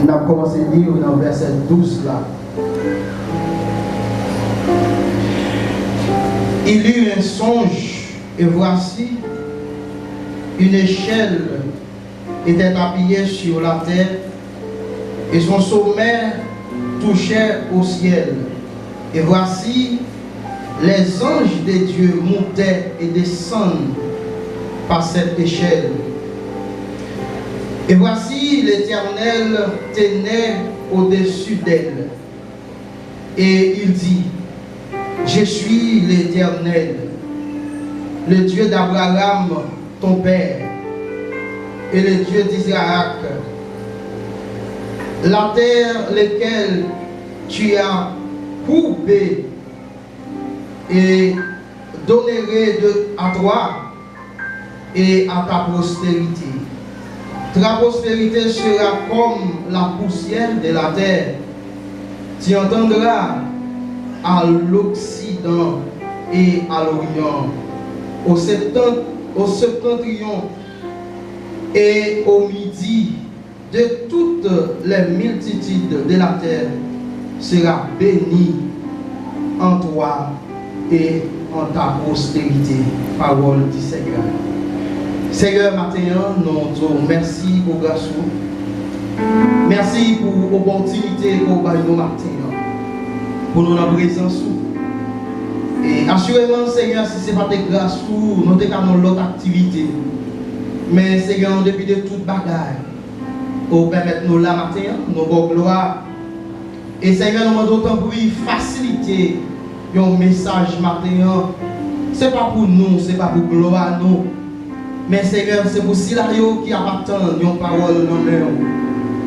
On a commencé à lire dans le verset 12 là. Il eut un songe, et voici, une échelle était appuyée sur la terre, et son sommet touchait au ciel. Et voici, les anges de Dieu montaient et descendaient par cette échelle. Et voici, l'Éternel tenait au-dessus d'elle. Et il dit, je suis l'Éternel, le Dieu d'Abraham, ton père, et le Dieu d'Isaac. La terre laquelle tu as coupée et donnerai à toi et à ta postérité. Ta postérité sera comme la poussière de la terre. Tu entendras à l'Occident et à l'Orient, au septentrion et au midi, de toutes les multitudes de la terre sera béni en toi et en ta postérité. Parole du Seigneur. Seigneur, maintenant, nous disons merci pour grâce. Merci pour l'opportunité pour nous matin, pour nous la présence. Et assurément, Seigneur, si ce n'est pas de grâce, nous avons l'autre activité. Mais Seigneur, depuis de toute bagaille, pour permettre nous la matin, nos bonnes gloires. Et Seigneur, nous demandons autant pour faciliter un message matin. Ce n'est pas pour nous, ce n'est pas pour gloire nous. Mais Seigneur, c'est pour Silario qui appartient à une parole dans l'air.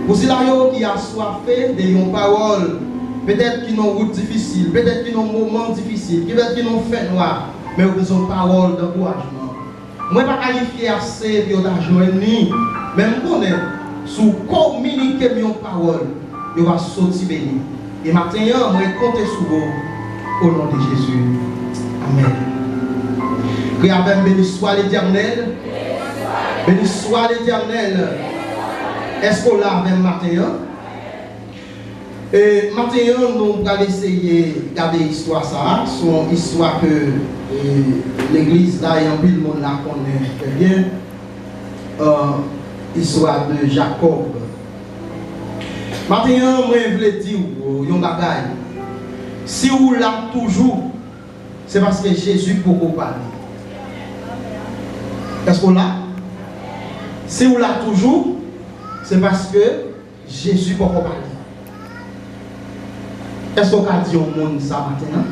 Pour Silario qui a soifé de une parole, peut-être qu'ils ont une route difficile, peut-être qu'ils ont un moment difficile, peut-être qu'ils ont fait noir, mais ils ont une parole d'encouragement. Moi, je ne suis pas qualifié assez pour d'argent ni, même on est sous communiquer mes paroles, je vais sortir béni. Et maintenant, je vais compter sur vous au nom de Jésus. Amen. Que avec béni soit l'Éternel. Béni soit l'Éternel. Est-ce qu'on l'a avec matin? Et maintenant, nous allons essayer de regarder l'histoire. C'est une histoire que l'église là et en plus le monde la connaît très bien. Histoire de Jacob. Maintenant, moi je voulais dire un bagage. Si vous l'avez toujours, c'est parce que Jésus peut vous parler. Est-ce qu'on l'a? Si vous l'avez toujours, c'est parce que Jésus peut vous parler. Est-ce qu'on a dit au monde ça maintenant?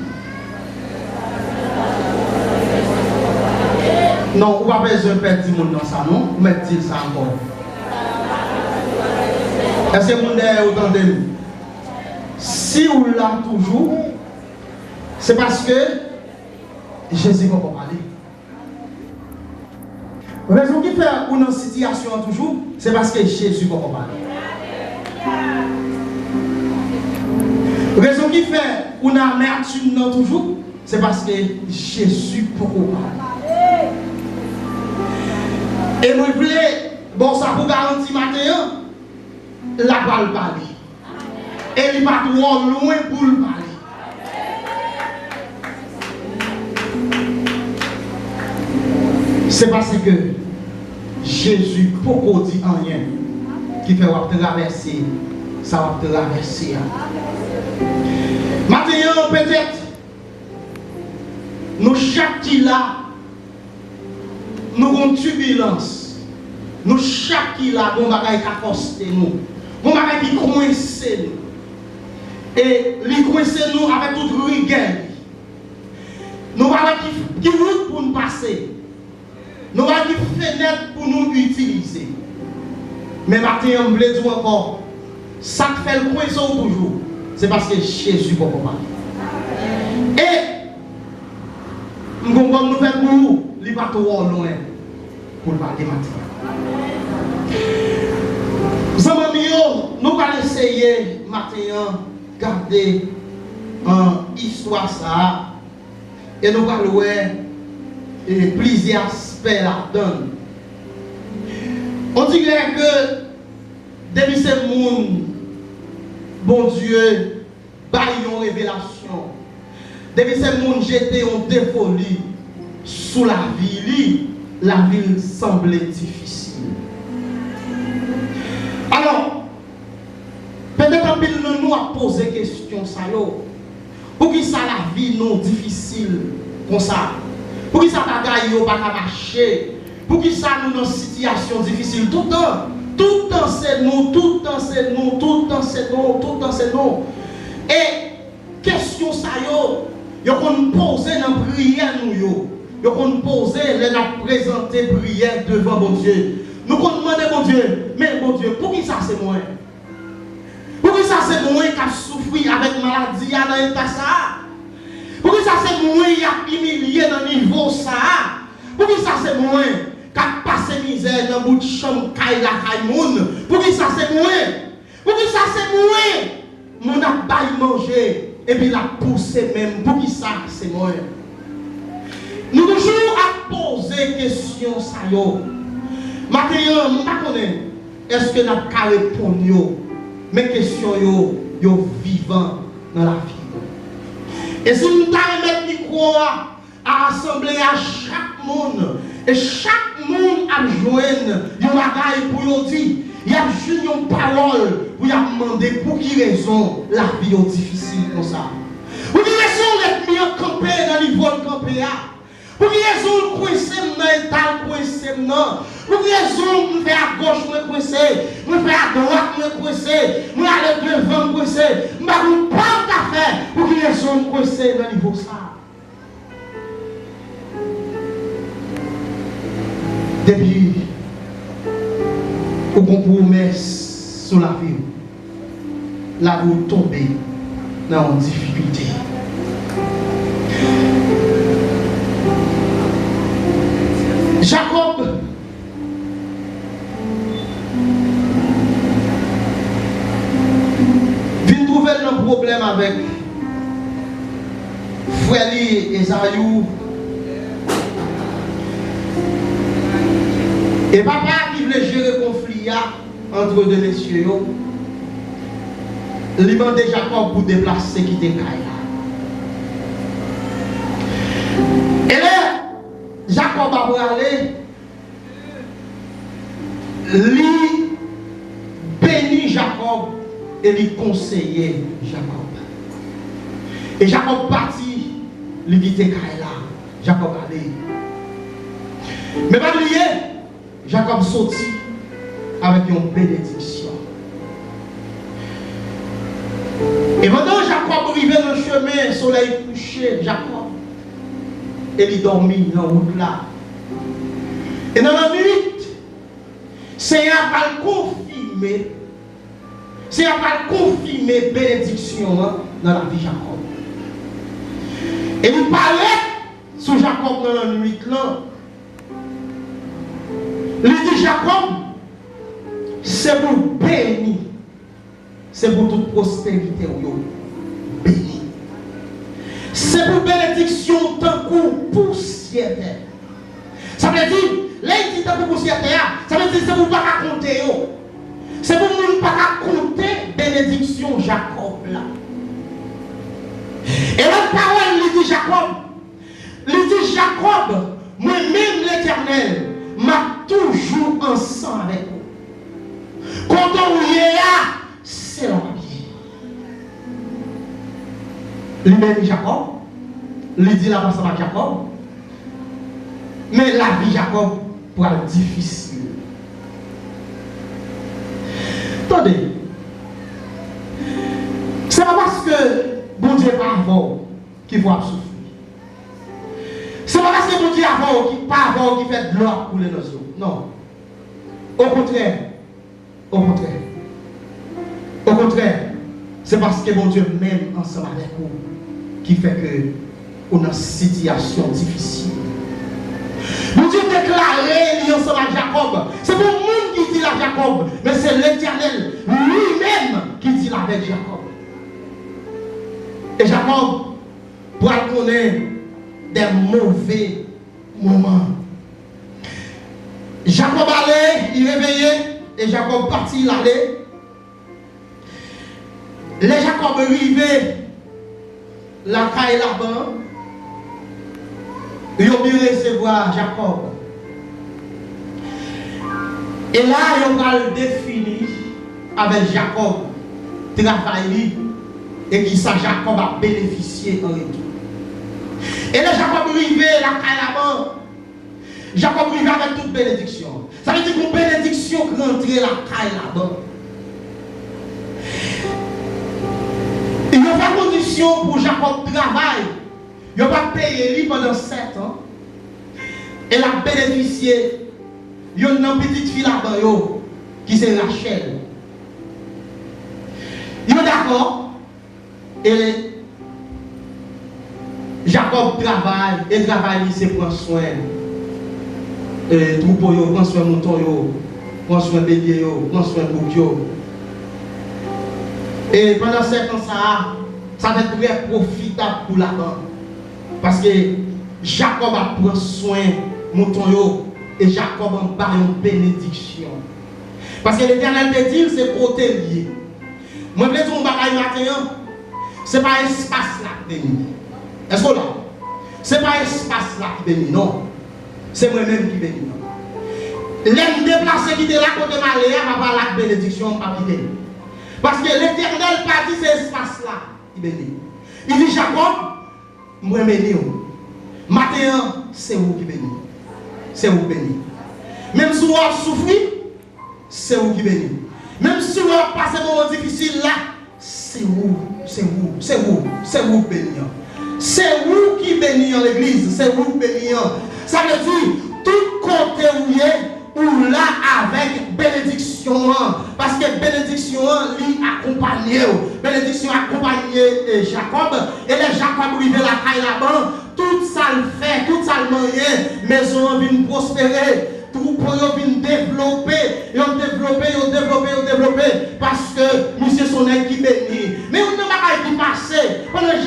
Non, vous n'avez pas besoin de perdre le monde dans ça, non? Vous mettez ça encore. Est-ce que le monde est autant de nous? Si vous l'avez toujours, c'est parce que Jésus va vous parler. La raison qui fait une situation toujours, c'est parce que Jésus va vous parler. La raison qui fait une amertume toujours, c'est parce que Jésus peut vous parler. Et moi, je voulais, bon, ça pour garantir matin, la balle parler. Et il va trop loin pour le parler. C'est parce que Jésus ne peut pas dire rien qui fait traverser, ça va traverser. Maintenant, peut-être, nous chaque qui là, nous avons une turbulence. Nous chaque qui là, nous avons des choses qui nous. Nous avons des choses qui coincent nous. Et les coincent nous avec toute rigueur. Nous avons des routes pour nous passer. Nous avons des fenêtres pour nous utiliser. Mais maintenant, on veut dire encore, ça fait le coin toujours. C'est parce que Jésus peut parler. Et nous comprenons nous faire pour nous, il va trop loin pour parler maintenant. Nous allons essayer maintenant de garder une histoire ça. Et nous allons voir plusieurs aspects là-dedans. On dirait que depuis ce monde bon Dieu, baille une révélation. Depuis ces monde jeté en défolie sous la ville semblait difficile. Alors, peut-être un peu nous a posé question ça yo. Pour qui ça la vie non difficile comme ça? Pour qui ça bagaille yo pas marcher? Pour qui ça nous dans situation difficile tout le temps? Tout le temps c'est nous, tout le temps c'est nous, tout le temps c'est nous, tout le temps c'est nous. Et question ça yo qu'on pose dans prière nous yo. Qu'on pose les présenter prière devant mon Dieu. Nous qu'on demande mon Dieu, mais mon Dieu, pour qui ça c'est moi? Pour qui ça c'est moi qui a souffert avec maladie dans l'état ça? Pour qui ça c'est moi qui a humilié dans le niveau ça? Pour qui ça c'est moi qui a passé misère dans le bout de chambre Kaila Kaimoun? Pour qui ça c'est moi? Pour qui ça c'est moi? Mon a baillé manger et puis la poussé même. Pour qui ça c'est moi? Nous toujours à poser question ça yo. Maintenant, nous ne connaissons pas est-ce que nous avons répondu mes questions yo vivant dans la vie. Et si nous avons mettre le micro à assembler à chaque monde, et chaque monde a joindre un bagage pour lui dire, il y a une parole pour lui demander pour qui raison la vie est difficile comme ça. Pour qui raison d'être mis en campé dans le niveau de campé. Pour qui raison de coincer dans l'étal, coincer non. Pour qui raison de faire à gauche, me coincer, de faire à droite, me coincer, de aller devant, me coincer. Je ne vais pas faire. Pour qui raison de coincer dans le niveau ça. Depuis, au promesse sur la vie, là vous tombez dans une difficulté. Jacob vient trouver un problème avec frère Esaü et papa qui voulait gérer le conflit entre deux messieurs. Il demande Jacob pour déplacer qui était Kaila. Et là, Jacob a aller, lui bénit Jacob et lui conseiller Jacob. Et Jacob partit, lui dit Kaila. Jacob allait. Mais pas oublier, Jacob sortit avec une bénédiction. Et pendant Jacob arrivait dans le chemin, le soleil couché, Jacob. Et il dormit dans la route là. Et dans la nuit, Seigneur va confirmer. Seigneur va confirmer bénédiction dans la vie de Jacob. Et il parlait sur Jacob dans la nuit là. Il dit Jacob, c'est pour bénir. C'est pour toute prospérité. Béni. C'est pour bénédiction tant que poussière. Ça veut dire, là il dit tant que poussière, ça veut dire c'est pour ne pas raconter. C'est pour ne pas raconter bénédiction Jacob là. Et la parole lui dit Jacob, moi-même l'Éternel m'a toujours ensemble avec vous. Quand on y est là, c'est la vie. Lui-même Jacob, lui dit la personne à Jacob, mais la vie Jacob pour être difficile. Attendez, c'est pas parce que bon Dieu n'est pas avant qu'il faut souffrir. C'est pas parce que bon Dieu est avant qui pas avant qui fait de l'eau couler dans l'eau. Non. Au contraire. Au contraire. Au contraire. C'est parce que bon Dieu même ensemble avec vous qui fait que on a une situation difficile. Bon Dieu déclaré ensemble avec Jacob. C'est pour le monde qui dit à Jacob, mais c'est l'Éternel lui-même qui dit avec Jacob. Et Jacob pourra connaître des mauvais moments. Jacob allait, il réveillait, et Jacob partit, il allait. Les Jacob arrivaient la caille là-bas. Ils ont bien recevoir Jacob. Et là, ils va le définir avec Jacob, travail et qui ça Jacob a bénéficié en retour. Et là, Jacob arrivait la caille là-bas. Jacob arrivait avec toute bénédiction. Ça veut dire qu'une bénédiction qui rentrait la caille là-bas. Il n'y a pas de condition pour Jacob travailler. Il n'a pas payé lui pendant 7 ans. Elle a bénéficié. Il y a une petite fille là-bas qui c'est Rachel. Il est d'accord. Et Jacob travaille. Et travaille, c'est prendre soin. Troupeau, prend soin de mouton, prend soin de bélier, prend soin de bouc. Et pendant 7 ans, ça va être très profitable pour la banque. Parce que Jacob a pris soin de mouton et Jacob a parlé une bénédiction. Parce que l'Éternel te dit, c'est côté lié. Moi, je veux dire, on va matin, ce n'est pas l'espace là qui bénit. Est-ce que là? Ce n'est pas l'espace là qui bénit, non. C'est moi-même qui bénis. Les déplacés qui étaient là côté Maléa, je vais la bénédiction, pas quitter. Parce que l'Éternel pas dit c'est espace là qui bénit. Il dit Jacob, moi bénis. Matin, c'est vous qui bénis. C'est vous qui bénis. Même si vous souffrez, c'est vous qui bénis. Même si vous passez un moment difficile là, c'est vous qui bénis. C'est vous qui bénis l'église, c'est vous qui bénis. Ça veut dire, tout côté où il est, ou là avec bénédiction. Parce que bénédiction, lui accompagné. Bénédiction accompagné Jacob. Et les Jacob arrivent la caille là-bas. Tout ça le fait, tout ça le moyen. Maison vient prospérer. Tout pour vient développer. Ils ont développé. Parce que monsieur son qui bénit. Mais on n'a pas qui passer. Pendant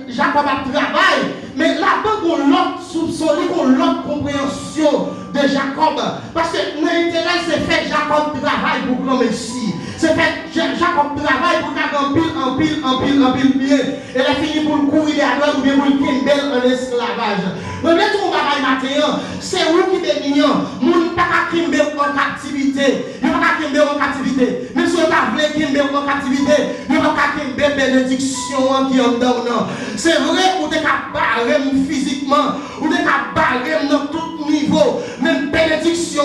Jacob a travaillé. Mais là-bas, on a l'autre soupçon, on a l'autre compréhension de Jacob. Parce que l'intérêt, c'est fait Jacob travaille pour grand Messie. C'est fait Jacob travaille pour faire en pile bien. Et il a fini pour le courir à droite ou bien pour le Kimbel en esclavage. Mais là, on va matin, c'est où qui bénit. Nous ne pouvons pas Kimbel en captivité. Nous ne pouvons pas Kimbel en captivité. Même si on a voulu Kimbel en captivité, nous ne pouvons pas Kimbel bénédiction qui est en dedans. C'est vrai qu'on est capable physiquement, on est capable dans tout niveau, même bénédiction,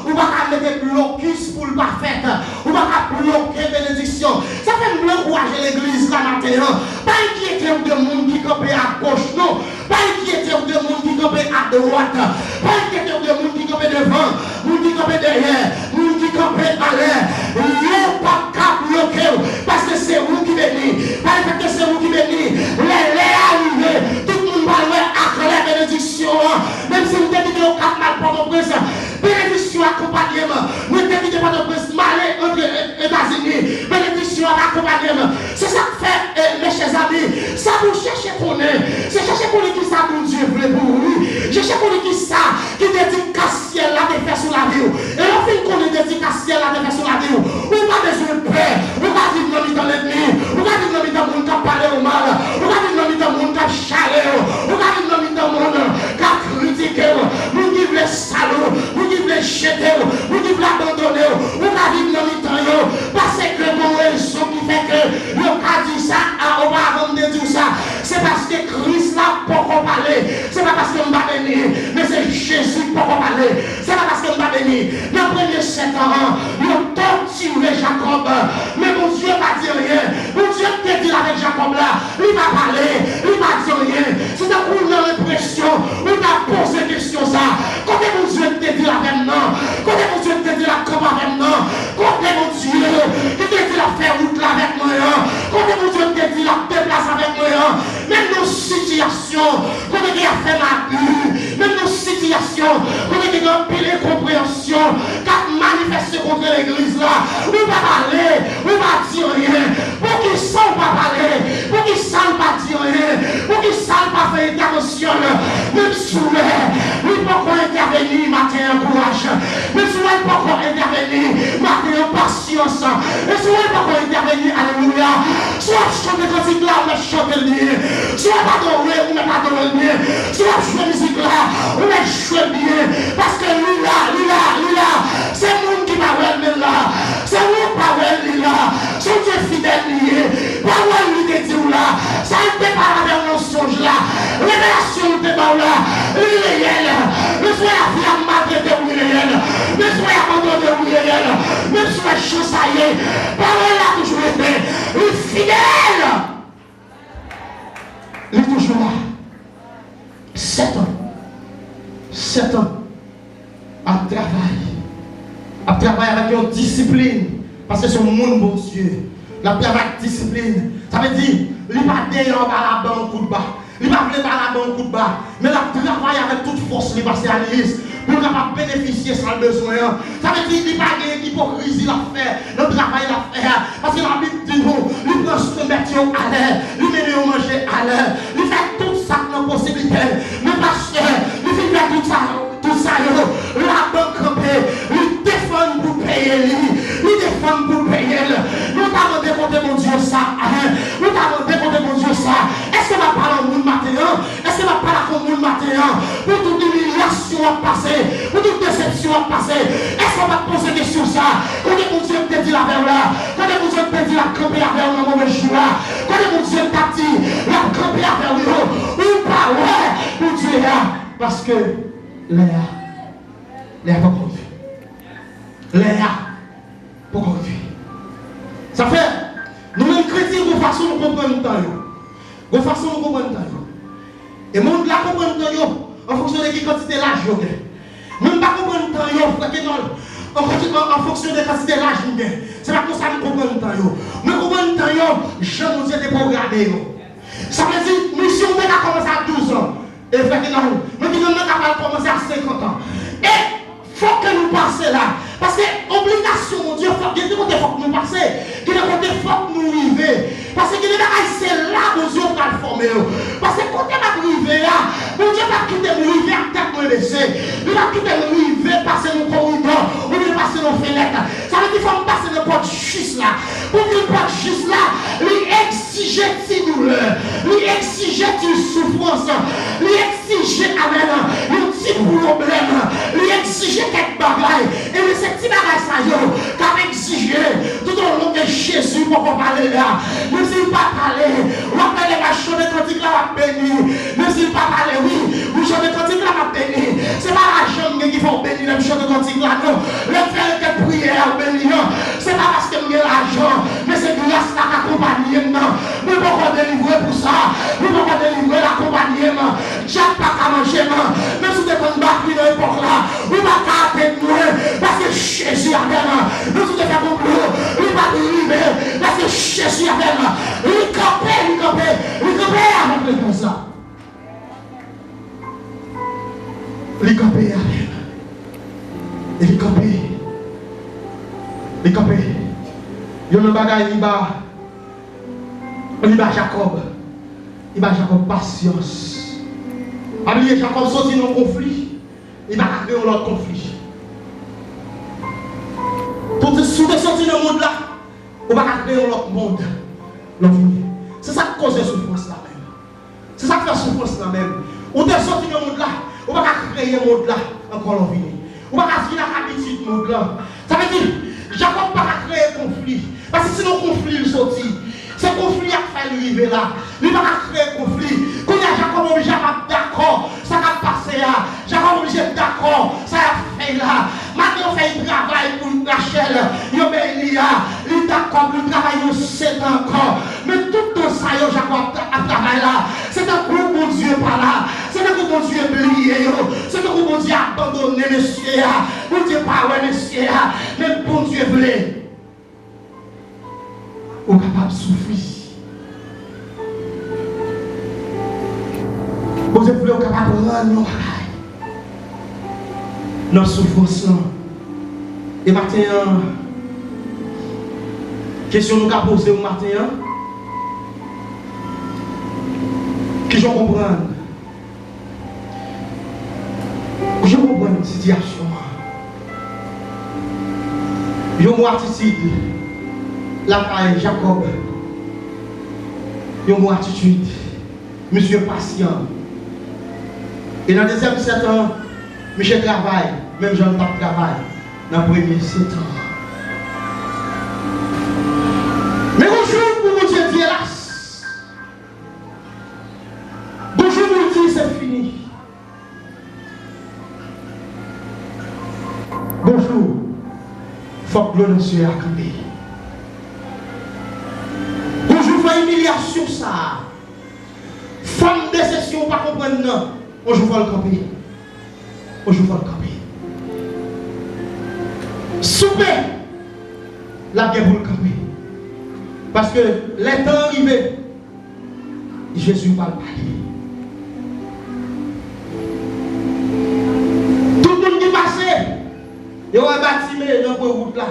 on va mettre blocus pour le pas faire, on va bloquer bénédiction. Ça fait me encourager l'église la matin. Pas inquiéter de monde qui campait à gauche, non. Pas inquiéter de monde qui campait à droite. Pas inquiéter de monde qui campait devant, monde qui campait derrière, monde qui campait à l'air. Rien pas qu'à bloquer parce que c'est vous qui bénissez. Parce que c'est vous qui bénissez. Les arrivés, tout le monde va avec la bénédiction. Même si vous êtes au cap mal pour votre prince, bénédiction accompagnement. Vous êtes pas de prince malé entre les États-Unis. Bénédiction accompagnement. C'est ça que fait, mes chers amis. Ça vous cherchez qu'on est. C'est chercher qu'on est qui ça pour Dieu voulait pour lui. Chercher qu'on est qui ça qui dédicace ciel la défaite sur la vie. Et on fait qu'on est dédicace ciel la défaite sur la vie. On pas besoin de paix. On va vivre dans l'ennemi. On va vivre dans le monde qui a parlé au mal. On va vivre dans le monde qui a chalé. On va vivre dans le monde qui a critiqué. Nous qui voulons salauds. Nous qui voulons jeter. Nous qui voulons abandonner. On va vivre dans le temps. Parce que mon raison qui fait que le cas dit ça, on va avant de dire ça. C'est parce que Christ n'a pas parlé. C'est pas parce qu'on va venir. Mais c'est Jésus qui n'a pas parlé. C'est pas parce qu'on va venir. Dans les premiers 7 ans, nous avons torturé Jacob. Mais mon Dieu n'a dit rien. Mon Dieu te dit avec Jacob là. Il va parler. Il va dire rien. C'est un coup de l'impression. On a posé question ça. Quand mon Dieu te dit avec nous. Quand mon Dieu te dit la camp avec nous. Quand mon Dieu te dit la faire route là avec moi. Quand mon Dieu te dit la déplace avec moi. Même nos situations. Quand on a fait ma vie. Même nos situations. Quand on a pile compréhension. Quand manifester contre l'église là. On va parler. On va dire rien. Pour qui ça on va parler. Pour qui ça on va dire rien. Pour qui ça on va faire intervention. Même si vous ne pouvez pas intervenir matin en courage. Même si vous ne pouvez pas intervenir matin en passion. patience. Et soit pas qu'on intervenir, alléluia. Soit chanter cantique là, on va chanter bien. Soit pas adorer, on va pas adorer bien. Soit jouer musique là, on va jouer bien. Parce que lui là, c'est le monde qui va voir là. C'est nous pas voir là. Son Dieu fidèle lié. Pas voir lui de Dieu là. Ça ne peut pas avec nos songes là. Révélation de Dieu là. Il est réel. Ne soyez la vie à malgré de oui réel. Ne soyez abandonné de oui réel. Ne soyez chansaillé. Parole là toujours été. Il est fidèle. Il est toujours là. 7 ans. 7 ans. À travailler avec une discipline. Parce que c'est mon monde, bon Dieu. La travail avec discipline. Ça veut dire, il ne va pas d'ailleurs par la banque coup de bas. Il ne va pas par la banque coup de bas. Mais la travail avec toute force, il va passer à l'île. Pour capable bénéficier sans le besoin. Ça veut dire qu'il n'y a pas d'hypocrisie à faire. Le travail à faire. Parce que la Bible dit nous, il prend ce mettre à l'air. Il met au manger à l'air. Il fait tout ça dans la possibilité. Mais parce que il fait tout ça. La banque campée, il défend pour payer, il défend pour payer. Nous t'avons démontré mon Dieu ça. Nous t'avons démontré mon Dieu ça. Est-ce que va parler au monde matin? Est-ce que va parler au monde matin? Pour toute humiliation à passer, pour toute déception à passer, est-ce qu'on va poser des questions ça? Quand mon Dieu te dit la verre là, quand mon Dieu te dit la camper à verre dans mon mauvais jour là, quand mon Dieu t'a dit la camper à verre là, ou pas, ouais, mon Dieu là, parce que Léa pas conduit. Léa pas conduit. Ça fait, nous-mêmes chrétiens, de façon nous comprenons le temps. De façon nous comprenons le temps. Et monde là comprend le temps en fonction de quelle quantité d'âge. Même pas comprendre le temps, en fonction de la quantité d'âge. C'est pas comme ça que nous comprenons le temps. Mais comprenons le temps, Jean nous a déprogrammé. Ça veut dire, mission on a commencé à 12 ans. Et effectivement, nous avons commencé à 50 ans. Et il faut que nous passions là. Parce que obligation, mon Dieu, il faut que nous passions. Il faut que nous arrivions. Parce que c'est là que Dieu va le former. Parce que quand on va arriver là, mon Dieu va quitter nous arriver à tête de laisser. Il va quitter nous arriver, passer nos corridors, ou bien passer nos fenêtres. Ça veut dire qu'il faut passer le porte juste là. Pour que le porte juste là, lui exiger une douleur, lui exiger une souffrance, lui exiger avec un petit problème, lui exiger quelques bagailles. Et ces petits bagages, ça y est, qu'a exigé tout au long de Jésus pour qu'on parle là. Même s'il pas parler, on va parler la chanter cantique là, on va bénir. Même s'il pas parler, oui, vous chantez cantique là, on va bénir. C'est pas la jambe qui faut bénir, le chanter cantique là, non. Le faire des prières, bénir. C'est pas parce que j'ai l'argent, mais c'est grâce à l'accompagnement. Nous ne pouvons pas délivrer pour ça. Nous ne pouvons pas délivrer l'accompagnement. J'ai pas qu'à manger, même si vous êtes en bas, dans l'époque là, vous ne pouvez pas attendre nous, parce que Jésus a fait, nous sommes fait pour nous, vous ne pouvez pas délivrer, parce que Jésus a fait, il campait avec les comme ça. Il campait avec. Il campait. Il campait. Il y a un bagage, il va Jacob. Il va Jacob patience. Après Jacob sorti dans le conflit. Il va créer un autre conflit. Si vous êtes sorti dans le monde là, on va créer un autre monde. C'est ça qui cause la souffrance là même. C'est ça qui fait la souffrance là même. On est sorti dans le monde là, on va créer un monde là encore l'envie. On va créer l'habitude du monde là. Ça veut dire, Jacob va créer un conflit. Parce que sinon le conflit il sorti. Ce conflit a fait arriver là. Il va créer un conflit. Quand il y a Jacob obligé à d'accord, ça va passer là. Jacob obligé d'accord, ça a fait là. Maintenant on fait un travail pour Rachel. Il obéit là. Il d'accord, il travaille 7 ans encore. Mais tout le ça, Jacob a travaillé là. C'est un groupe mon Dieu par là. C'est un groupe mon Dieu oublié. C'est un groupe mon Dieu abandonné, monsieur. Mon Dieu pas ouais, monsieur. Mais bon Dieu voulait. On est capable de souffrir. Vous êtes capable de rendre nos bagailles. Notre souffrance. Et maintenant, question nous avons posée au matin. Que je comprends. Je comprends une situation. Je mot attitude, la paille Jacob. Un mot attitude, monsieur patient. Et dans le deuxième 7 ans, monsieur travaille, même Jean pas travail, dans le premier 7 ans. Mais bonjour pour mon Dieu, Dieu hélas. Bonjour pour Dieu, c'est fini. Bonjour, faut que l'on soit accordé. Bonjour, faut humiliation ça. Femme de session, pas comprendre non. Bonjour, faut le camper. Bonjour, faut le camper. Souper, la guerre pour le camper. Parce que les temps arrivés, Jésus va le parler. Tout le monde qui passe, il y a un bâtiment dans la route là.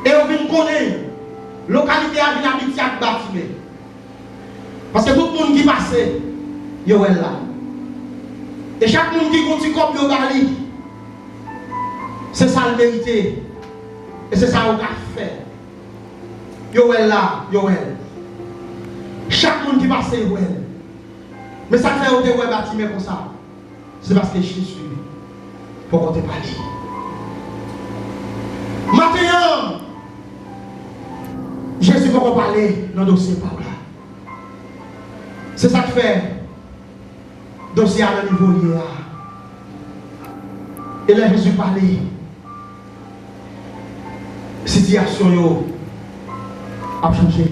Et on vient connaître la localité à venir habiter avec le bâtiment. Parce que tout le monde qui passe, il y a là. Et chaque monde qui continue comme il y a c'est ça le vérité. Et c'est ça qu'on a fait. Yoel là, Yoel. Chaque monde qui passe, Yoel. Mais ça fait au déroulé bâtiment comme ça. C'est parce que Jésus, pour qu'on te parle. Maintenant, Jésus va qu'on parle dans le dossier par là. C'est ça qui fait dossier à le niveau là. Et là, Jésus parlait. Situation a changé.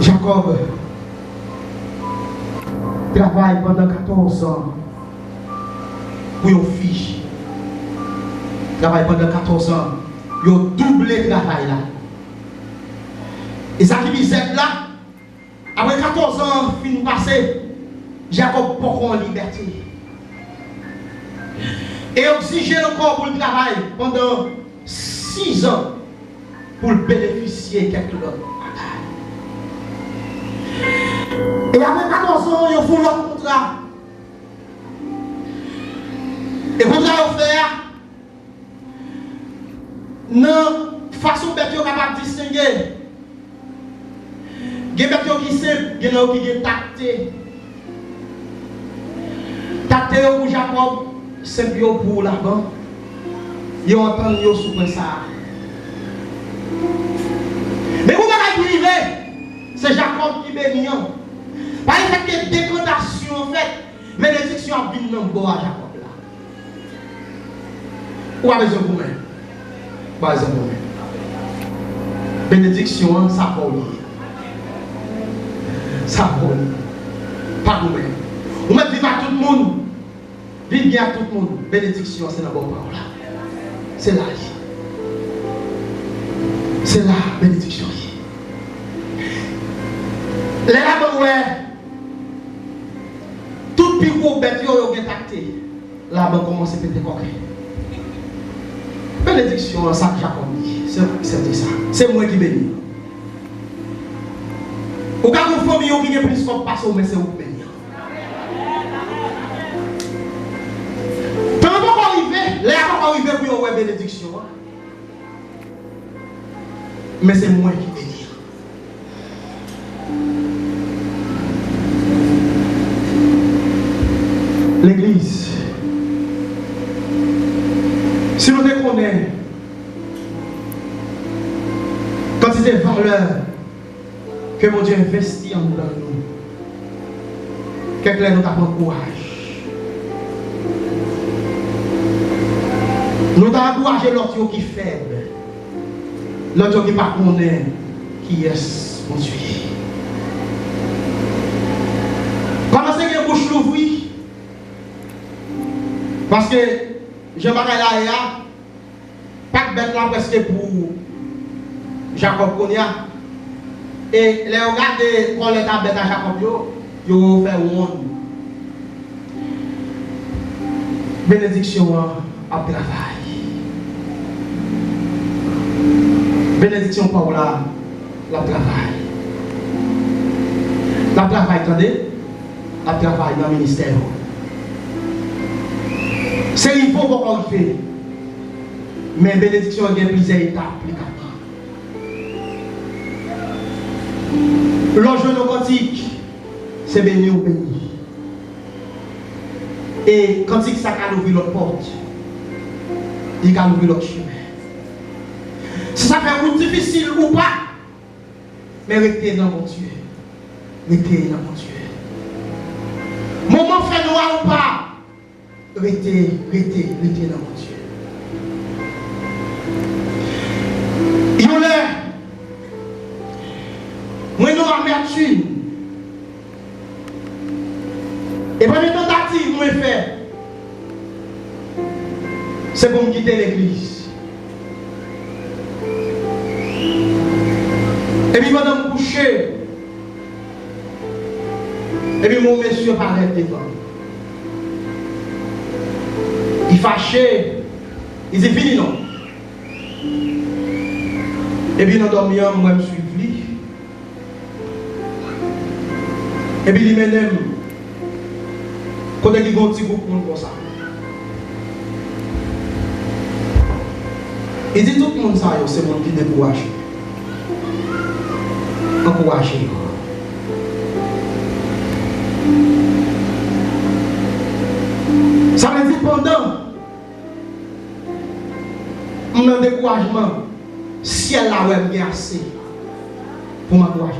Jacob travaille pendant 14 ans pour une fille. Travaille pendant 14 ans. Il a doublé le travail là. Et ça qui dit là, après 14 ans, fin passé, Jacob prend en liberté. Et oxygène encore pour le travail pendant 6 ans pour bénéficier de quelque chose. Et après 14 ans, il faut l'autre contrat. Et le contrat offert, non, façon bête capable de distinguer. Il y a des bêtes qui simple, il y a des qui sont tactés. Tactés pour Jacob. C'est bien pour là-bas. Ils entendent sous ça. Mais vous m'avez privé, c'est Jacob qui bénit. Pas le fait que décantation en fait, mais bénédiction a bien dans le bois à Jacob là. Ou avez besoin de vous-même? Pas besoin de vous-même. Bénédiction, ça va lier. Ça va lier. Pas vous-même. Vous mettez vivre à tout le monde. Vive bien à tout le monde. Bénédiction, c'est la bonne parole. C'est là. C'est là, bénédiction. Les là-bas, ouais. Tout le plus gros bête, ils ont tacté. Là-bas, commence à péter coquet. Bénédiction, ça que Jacob dit. C'est ça. C'est moi qui bénis. Au cas où famille qui est plus comme passe, mais c'est vous bénis. Là, on va arriver pour une bénédiction. Mais c'est moi qui bénis. L'église, si nous connaissons quantité de valeur que mon Dieu investit en nous, quelqu'un nous apprend courage. Nous avons encouragé l'autre qui est faible, l'autre qui ne connaît pas qui est mon Dieu. Comment c'est que bouche l'ouvrir? Parce que je ne vais pas de bête là presque pour Jacob Konya. Et les regards quand les bête à Jacob, ils fait one. Bénédiction à travail. Bénédiction par là, la travail. La travail, attendez, la travail dans le ministère. C'est il faut qu'on fait. Mais bénédiction a plusieurs étapes. L'enjeu de cantique, c'est béni ou béni. Et cantique, ça a ouvert l'autre porte. Il a ouvert l'autre chemin. Si ça fait route difficile ou pas, mais restez dans mon Dieu. Restez dans mon Dieu. Moment fait noir ou pas, restez dans mon Dieu. Il y a moi non amertume. Et première tentative, moi faire, c'est pour me quitter l'église. Et puis pendant me coucher, et puis mon monsieur paraît devant. Il fâché, il dit fini non. Et puis dans dormi, moi je suis venu. Et puis il m'aime. Quand il y a un petit groupe comme ça. Il dit tout le monde ça, c'est mon qui décourage. Encouragez. Ça veut dire pendant mon découragement, ciel là où elle est assez pour m'encourager.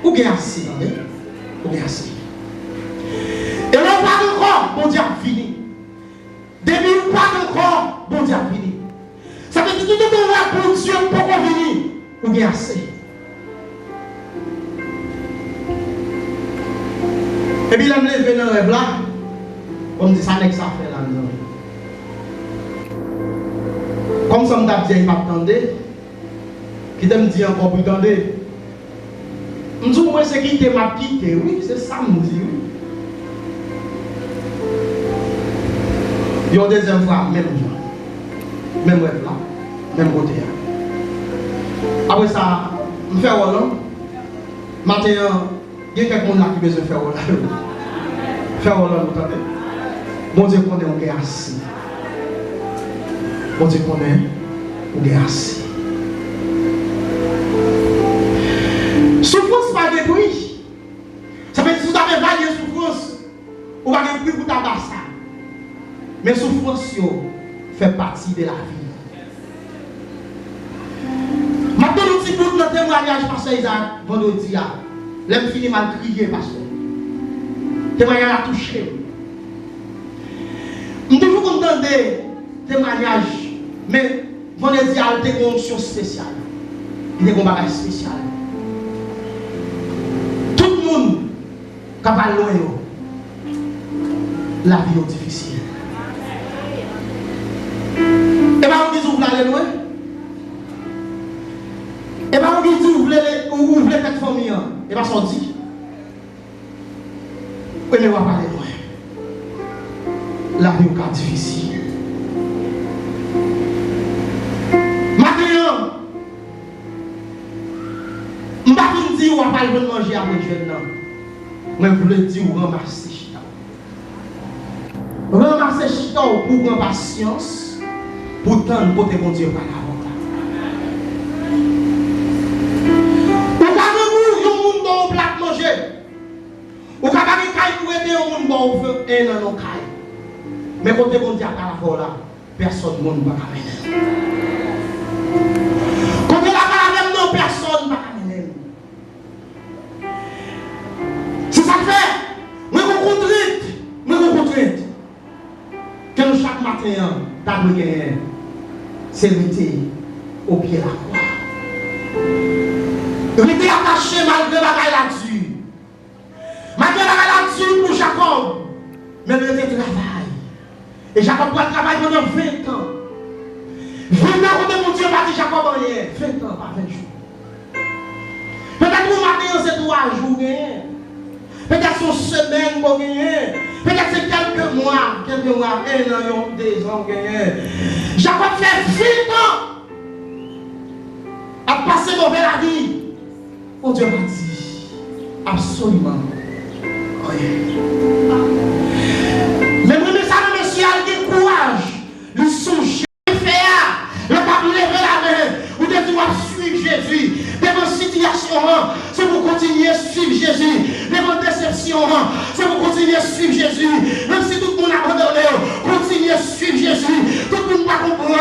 Ou bien assez, ou bien assez. Et là, pas encore, bon Dieu a fini. Depuis pas encore, bon Dieu a fini. Ça veut dire que tout le monde pour Dieu pour venir, ou bien assez. Et puis, il a levé dans le rêve là, on me dit, ça n'est que ça fait là. Comme ça, me dit, il m'a attendu, qui me dit encore plus tendre. Je me dis, moi, c'est qui m'a quitté, oui, c'est ça, me dit, oui. Il y a une deuxième fois, même jour, même rêve là, même côté. Après ça, je fais Roland. Maintenant, il y a quelqu'un là qui veut faire Roland. Faire Roland, vous entendez? Bon Dieu, qu'on est, on est assis. Bon Dieu, qu'on est, on est assis. Souffrance pas de bruit. Ça veut dire que si vous avez vaillé souffrance, vous avez pris pour tabasser. Mais souffrance fait partie de la vie. Maintenant, nous disons notre témoignage, pasteur Isaac, vendredi, l'homme fini mal crié, pasteur. Témoignage a touché. Nous toujours content des témoignages, mais vendredi, il y a une onction spéciale. Il y a un bagage spécial. Tout le monde qui a loin, la vie est difficile. Et bien, on dit que vous voulez aller loin. Et bien, on dit que vous voulez faire famille. Et bien, on dit. Oui, mais on va pas aller loin. La vie est difficile. Maintenant, je ne vais pas vous dire qu'on va pas manger avec les jeunes. Mais je voulais dire qu'on va ramasser chita. Ramasser chita pour prendre patience. Pourtant, pour te bon Dieu par la route. Ou quand vous monde dans plat manger. Ou quand vous caille pour aider au monde dans feu et dans nos cailles. Mais quand te bon Dieu par la route là, personne monde va amener. Quand tu la parle non personne va amener. C'est ça que fait. Moi vous contrainte. Que nous chaque matin, t'as gagné. C'est rester au pied de la croix. Rester attaché malgré la bagaille là-dessus. Malgré la bagaille là-dessus pour Jacob. Mais le travail. Et Jacob doit travailler pendant 20 ans. 20 ans, quand mon Dieu va dire Jacob en hier. 20 ans, pas 20 jours. Peut-être que matin, c'est 3 jours. Peut-être son semaine pour gagner. Peut-être c'est quelques mois, 1 an, 2 ans gagner. Jacob fait 20 ans à passer mauvais la vie. Oh Dieu m'a dit absolument rien. Mais moi, ça, monsieur, a le courage, le songe, faire.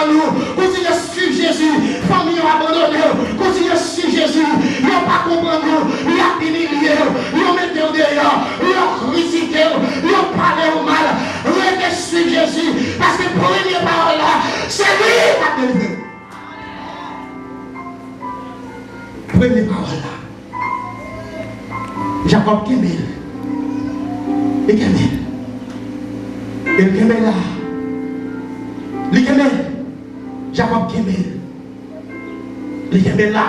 dans nous, continuez à suivre Jésus, famille abandonnée, continuez à suivre Jésus, ils n'ont pas compris nous, ils ont humilié, ils ont mis dehors, ils ont critiqué, ils ont parlé au mal, restez suivre Jésus, parce que pour les paroles là, c'est lui qui a délivré. Première parole là. Jacob Kemel. Et Kemel. Et Kemel là. Le Kemel. Jacob Kemel. Le Kemel là.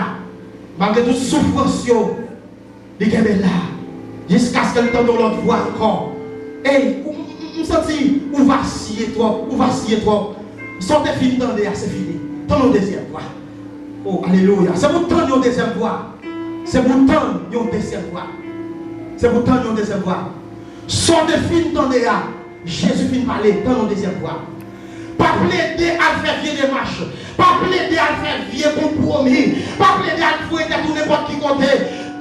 Malgré toute souffrance, le Kemel là. Jusqu'à ce que le temps de l'autre voix encore. Hey, on sentit, ou vaciller trop. Sortez fini dans les c'est fini. Dans nos deuxième voix. Oh, alléluia. C'est pour temps de deuxième voix. C'est pour temps de deuxième voix. C'est pour temps de deuxième voix. Sortez fini dans les Jésus finit parler dans nos deuxième voix. Pas plaider à faire vieux démarche. Pas plaider à faire vieux compromis. Pas plaider à fouiller tout n'importe qui côté.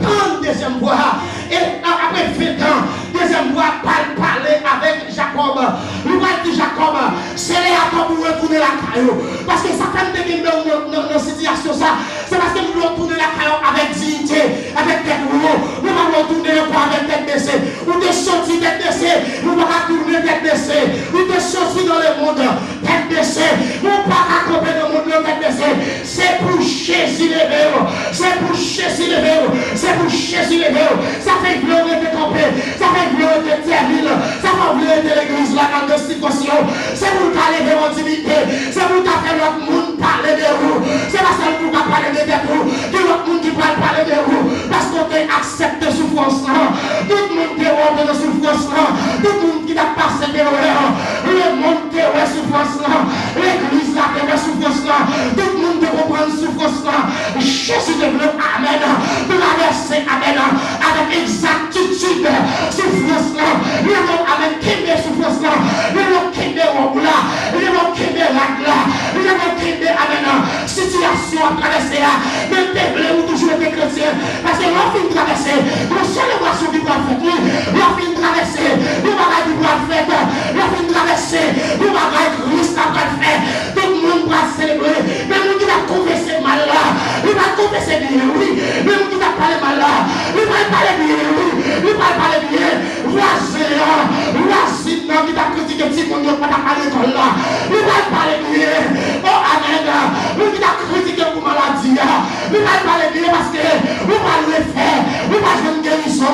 Dans deuxième voix. Et après 20 ans, deuxième voix, parler avec Jacob. Nous va dire Jacob, c'est là pour retourner la caillou. Parce que ça fait des dans cette situation ça. C'est parce que nous voulons retourner la caillou avec dignité, avec tête haute. Nous allons retourner avec tête baissée. Ou de sortir tête baissée. Nous ne pas tourner tête baissée. Ou de sortir dans le monde tête baissée. Nous ne pas accompagner le monde tête baissée. C'est pour Jésus lever. C'est pour Jésus lever. C'est pour Jésus lever. Ça fait gloire de camper. Ça fait gloire de terminer. Ça fait gloire de l'église là dans des situations. C'est pour parler de votre dignité. C'est pour faire notre monde parler de vous. C'est parce que nous pouvons parler de vous. Que notre monde qui va parler de vous. Parce qu'on accepte la souffrance là. Tout le monde qui est de souffrance là. Tout le monde qui a passé de l'horreur. Le monde qui est souffrance là. L'église là qui est souffrance là. Tout le monde qui comprend souffrance là. Jésus de bleu. Amen. Traverser. Amen. Avec exactitude. Souffrance là. Le monde avec qui est souffrance là. Le monde qui est au là. Le monde qui est là. Le monde qui est amen. Situation à traverser là. Mais t'es bleu ou toujours été chrétien. Parce que l'on finit de traverser. Nous célébration du droit fait. L'on finit de traverser. Nous bagaille du droit fait. L'on finit de traverser. Nous bagaille Christ a pas fait. Tout le monde va célébrer. Mais nous qui va confesser mal là. Nous va confesser bien, oui. Mais nous qui va parler mal là. Nous va parler bien, oui. Nous va parler bien. Voisin là. Voisin là qui va critiquer si on n'a pas à l'école là. Nous va parler bien. Oh, amen. Nous qui va critiquer pour maladie là. Nous va parler bien parce que nous va le faire. Nous va jouer une guérison.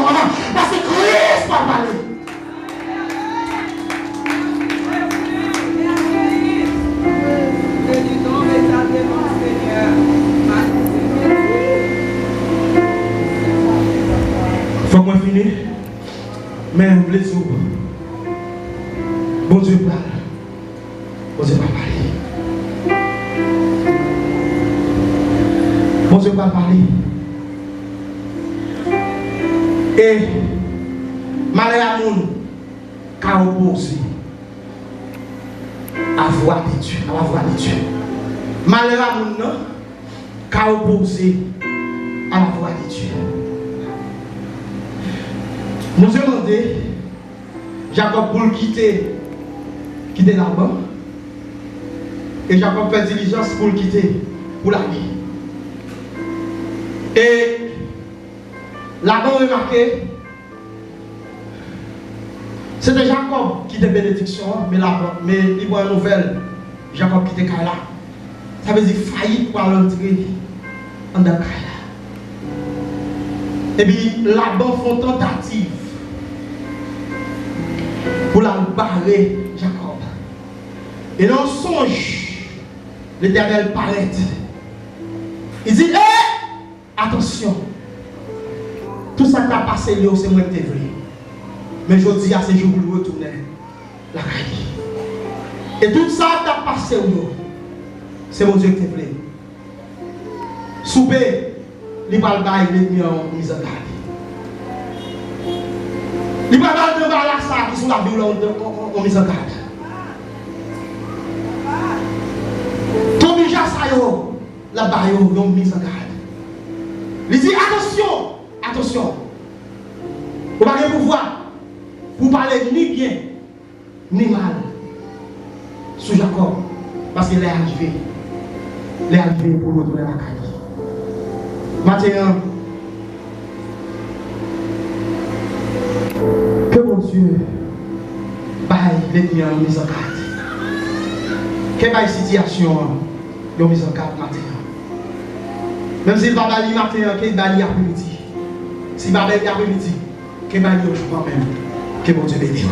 Parce que Christ va parler. Faut qu'on finisse. Mais les autres. Bon Dieu parle. Bon Dieu va parler. Bon Dieu va parler. Et malgré à mon qu'a opposé à voix de Dieu, à la voix de Dieu. Malgré à mon qu'a opposé à la voix de Dieu. Nous demandons Jacob pour quitter Laban. Et Jacob fait diligence pour le quitter, pour la vie. Et Laban remarqué, c'était Jacob qui était bénédiction, mais il voit une nouvelle, Jacob qui était Kaila. Ça veut dire faillite pour l'entrer en dans Kaila. Et puis Laban font tentative pour la barrer Jacob. Et dans le songe, l'Éternel paraît. Il dit, attention, tout ça qui a passé, c'est moi qui t'ai vu. Mais je dis à ces jours pour retourner la caille. Et tout ça qui a passé, c'est mon Dieu qui t'ai vu. Souper, il va le bail, il est en mise en garde. Il va le bail là, ça, qui sont la vie en mise en garde. La baille ont mis en garde. Il dit attention. Vous n'avez pas pouvoir pour parler ni bien ni mal sur Jacob. Parce qu'il est arrivé. Il est arrivé pour retourner à la caille. Maintenant, que mon Dieu baille l'ennemi en mise en garde. Quelle est la situation en mise en garde matin? Même si il va bailler matin, qu'il baille après-midi. Si il va bailler après-midi, qu'il baille au jour même. Que mon Dieu bénisse.